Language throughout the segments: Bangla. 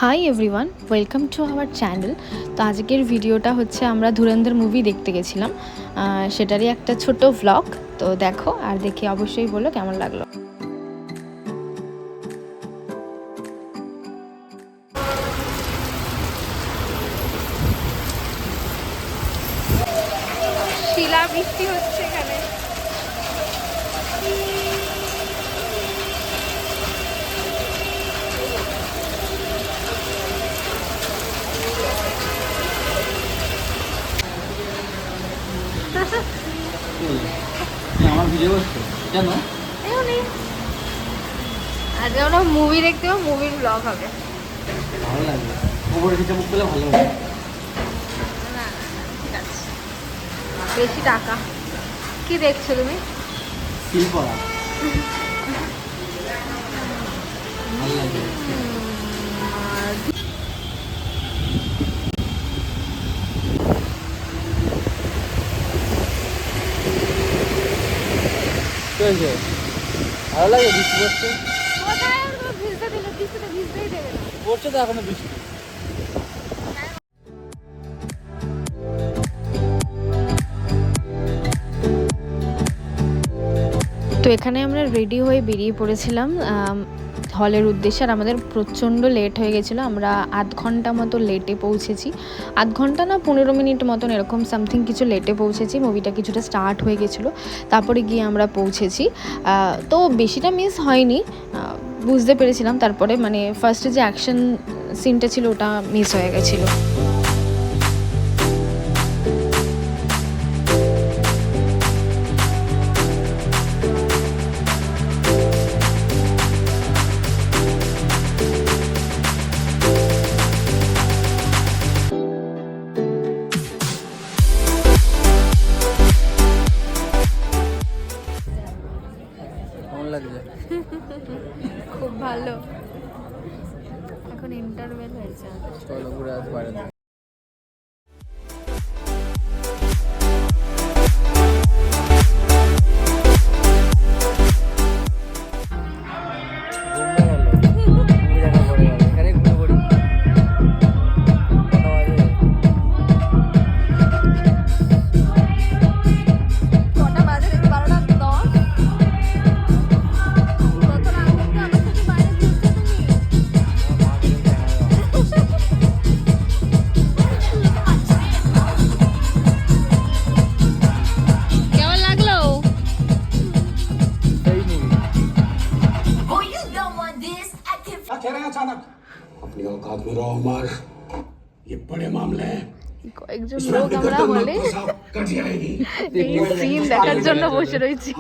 Hi everyone, welcome to our channel. তো আজকের ভিডিওটা হচ্ছে আমরা ধুরন্ধর মুভি দেখতে গেছিলাম, সেটারই একটা ছোট ভ্লগ। তো দেখো আর দেখে অবশ্যই বলো কেমন লাগলো। শিলা বৃষ্টি হচ্ছে এখানে। আমার ভিডিও করছো জানো? আজকে আমরা মুভি দেখতে হবে, মুভির ব্লগ হবে। ভালো লাগবে, খবর এসে মুখ পেলে ভালো হবে। ঠিক আছে, বেশি টাকা। কি দেখছো তুমি? ফিল করা ভালো লাগবে। কি হয়েছে? ভালো লাগে বৃষ্টি পড়ছে? পড়ছে তো এখনো বৃষ্টি। তো এখানে আমরা রেডি হয়ে বেরিয়ে পড়েছিলাম হলের উদ্দেশ্যে। আর আমাদের প্রচণ্ড লেট হয়ে গেছিলো, আমরা আধ ঘন্টা মতো লেটে পৌঁছেছি। আধ ঘন্টা না 15 মিনিট মতন এরকম সামথিং কিছু লেটে পৌঁছেছি। মুভিটা কিছুটা স্টার্ট হয়ে গেছিলো, তারপরে গিয়ে আমরা পৌঁছেছি। তো বেশিটা মিস হয়নি, বুঝতে পেরেছিলাম। তারপরে মানে ফার্স্টে যে অ্যাকশন সিনটা ছিল ওটা মিস হয়ে গেছিলো। খুব ভালো। এখন ইন্টারভেল হয়েছে, চলো ঘুরে আসতে পারেন। अचानक अपनी औकात में रहो उमर, ये बड़े मामले हैं। কয়েকজন লোক আমরা হলে এই সিন দেখার জন্য বসে রয়েছি।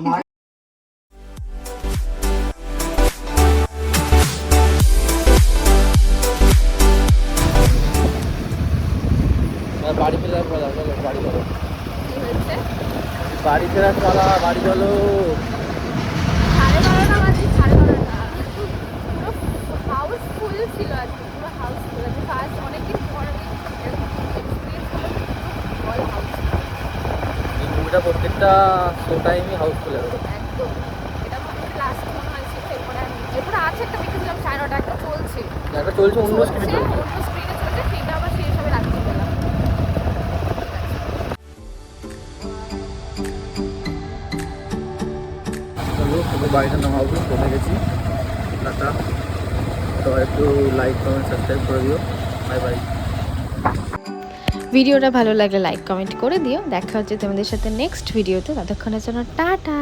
বাড়ি ফেরার পালা, চলো বাড়ি চলো। বাড়ি ফেরার পালা, বাড়ি চলো। প্রত্যেকটা শো টাইমই হাউসফুল হবে একদম। এটা মানে লাস্ট মনে হয় ছিল। এরপরে আছে একটা দেখেছিলাম 9:30 একটা চলছে, অন্য স্ক্রিনে চলছে, সেটা আবার সেই হিসাবে রাখতে পেলাম। চলো তোমরা বাড়িটা নাম হাউস চলে গেছি। টাটা, তো একটু লাইক কমেন্ট সাবস্ক্রাইব করে দিও। Bye bye. ভিডিওটা ভালো লাগলে লাইক কমেন্ট করে দিও। দেখা হচ্ছে তোমাদের সাথে নেক্সট ভিডিওতে, ততক্ষণের জন্য টাটা।